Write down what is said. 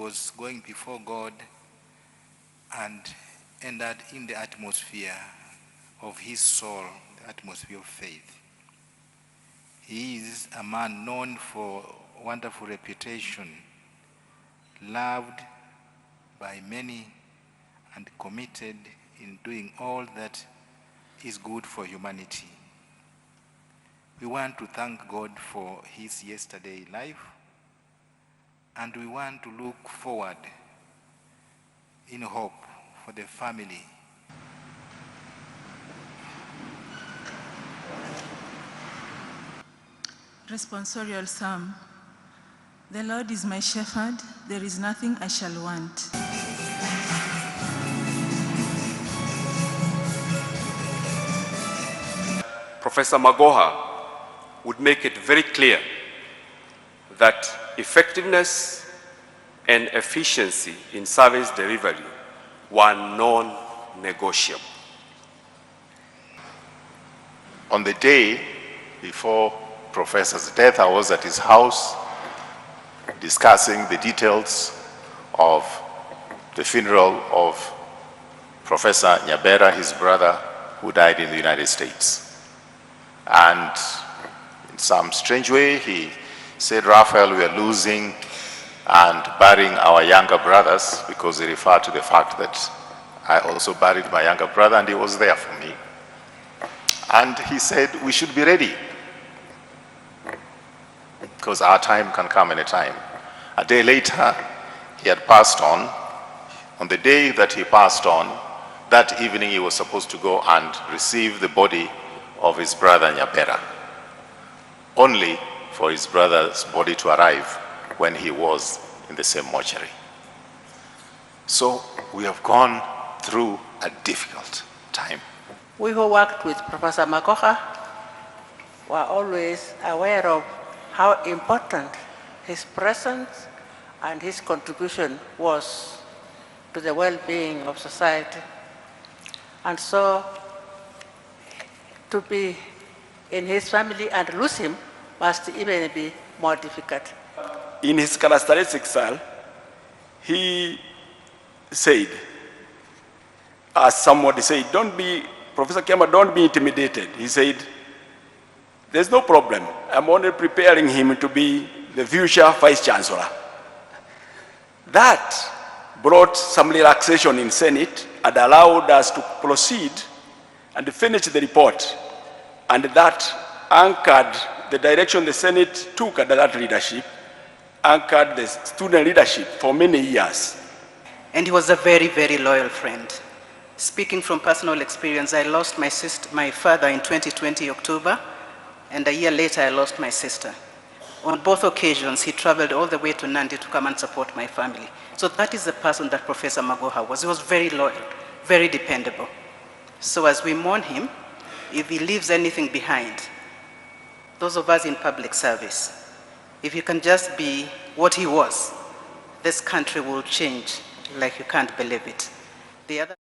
was going before God and entered in the atmosphere of his soul, the atmosphere of faith. He is a man known for wonderful reputation, loved by many and committed in doing all that is good for humanity. We want to thank God for his yesterday life, and we want to look forward in hope for the family. Responsorial Psalm. The Lord is my shepherd, there is nothing I shall want. Professor Magoha would make it very clear that effectiveness and efficiency in service delivery were non-negotiable. On the day before Professor's death, I was at his house discussing the details of the funeral of Professor Nyabera, his brother, who died in the United States. And in some strange way, he said, Raphael, we are losing and burying our younger brothers, because he referred to the fact that I also buried my younger brother and he was there for me. And he said, we should be ready, because our time can come anytime. A day later, he had passed on. On the day that he passed on, that evening he was supposed to go and receive the body of his brother Nyabera, only for his brother's body to arrive when he was in the same mortuary. So we have gone through a difficult time. We who worked with Professor Magoha were always aware of how important his presence and his contribution was to the well-being of society. And so to be in his family and lose him must even be more difficult. In his characteristics, he said, as somebody said, Professor Kiama, don't be intimidated. He said, there's no problem. I'm only preparing him to be the future Vice Chancellor. That brought some relaxation in Senate and allowed us to proceed and finish the report. And that anchored the direction the Senate took under that leadership, anchored the student leadership for many years. And he was a very, very loyal friend. Speaking from personal experience, I lost my father in 2020 October, and a year later I lost my sister. On both occasions, he traveled all the way to Nandi to come and support my family. So that is the person that Professor Magoha was. He was very loyal, very dependable. So as we mourn him, if he leaves anything behind, those of us in public service, if you can just be what he was, this country will change like you can't believe it. The other